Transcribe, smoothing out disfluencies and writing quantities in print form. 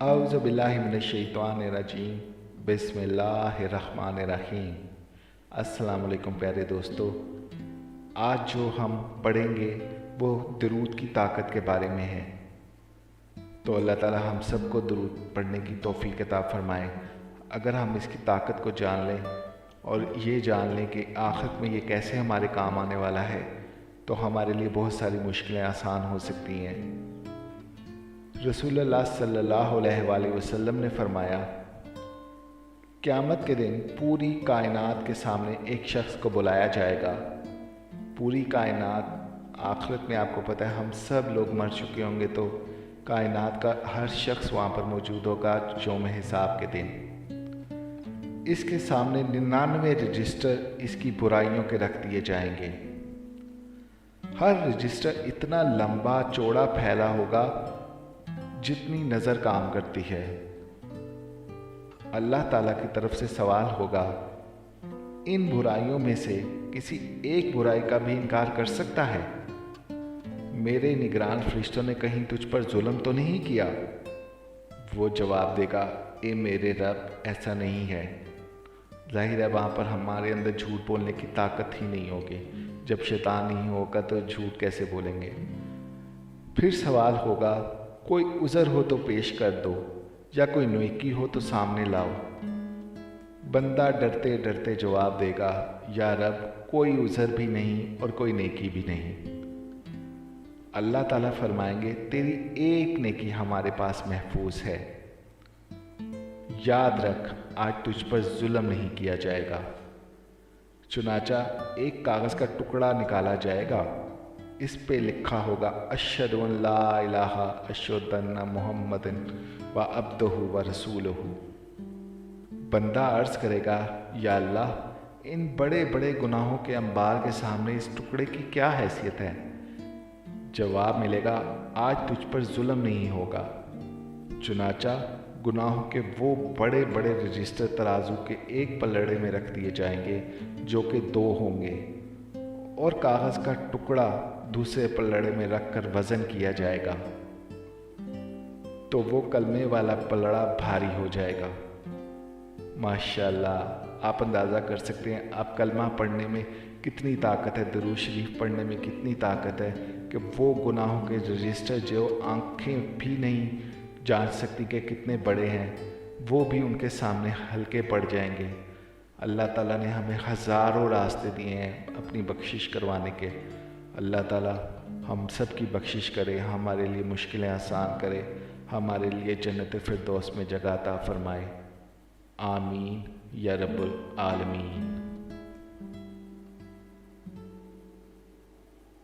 औज़ु बिल्लाहि मिनश्शैतानिर्रजीम बिस्मिल्लाहिर्रहमानिर्रहीम। अस्सलाम वालेकुम प्यारे दोस्तों, आज जो हम पढ़ेंगे वो दुरूद की ताकत के बारे में है। तो अल्लाह ताला हम सबको दुरूद पढ़ने की तौफीक अता फरमाए। अगर हम इसकी ताकत को जान लें और ये जान लें कि आखिरत में ये कैसे हमारे काम आने वाला है, तो हमारे लिए बहुत सारी मुश्किलें आसान हो सकती हैं। रसूलुल्लाह सल्लल्लाहु अलैहि वसल्लम ने फरमाया, क़यामत के दिन पूरी कायनात के सामने एक शख्स को बुलाया जाएगा। पूरी कायनात, आखिरत में आपको पता है हम सब लोग मर चुके होंगे, तो कायनात का हर शख्स वहाँ पर मौजूद होगा यौम हिसाब के दिन। इसके सामने 99 रजिस्टर इसकी बुराइयों के रख दिए जाएंगे। हर रजिस्टर इतना लंबा चौड़ा फैला होगा जितनी नज़र काम करती है। अल्लाह ताला की तरफ से सवाल होगा, इन बुराइयों में से किसी एक बुराई का भी इनकार कर सकता है? मेरे निगरान फरिश्तों ने कहीं तुझ पर जुल्म तो नहीं किया? वो जवाब देगा, ए मेरे रब, ऐसा नहीं है। जाहिर है वहाँ पर हमारे अंदर झूठ बोलने की ताकत ही नहीं होगी। जब शैतान नहीं होगा तो झूठ कैसे बोलेंगे। फिर सवाल होगा, कोई उज़र हो तो पेश कर दो, या कोई नेकी हो तो सामने लाओ। बंदा डरते डरते जवाब देगा, या रब, कोई उज़र भी नहीं और कोई नेकी भी नहीं। अल्लाह ताला फरमाएंगे, तेरी एक नेकी हमारे पास महफूज है। याद रख, आज तुझ पर जुल्म नहीं किया जाएगा। चुनाचा एक कागज़ का टुकड़ा निकाला जाएगा। इस पे लिखा होगा, अशहदु अन ला इलाहा अशहदु अन्ना मुहम्मदन व अब्दुहु व रसूलुहु। बंदा अर्ज़ करेगा, या अल्लाह, इन बड़े बड़े गुनाहों के अंबार के सामने इस टुकड़े की क्या हैसियत है? जवाब मिलेगा, आज तुझ पर जुल्म नहीं होगा। चुनाचा गुनाहों के वो बड़े बड़े रजिस्टर तराजू के एक पलड़े में रख दिए जाएंगे, जो कि 2 होंगे, और कागज़ का टुकड़ा दूसरे पलड़े में रखकर वज़न किया जाएगा, तो वो कलमे वाला पलड़ा भारी हो जाएगा। माशाअल्लाह, आप अंदाज़ा कर सकते हैं आप कलमा पढ़ने में कितनी ताकत है, दुरूद शरीफ पढ़ने में कितनी ताकत है कि वो गुनाहों के रजिस्टर जो आँखें भी नहीं जान सकती कि कितने बड़े हैं, वो भी उनके सामने हल्के पड़ जाएंगे। अल्लाह ताला ने हमें हज़ारों रास्ते दिए हैं अपनी बख्शिश करवाने के। अल्लाह ताला हम सब की बख्शिश करे, हमारे लिए मुश्किलें आसान करे, हमारे लिए जन्नत फिरदौस में जगह अता फरमाए। आमीन या रब्बुल आलमीन।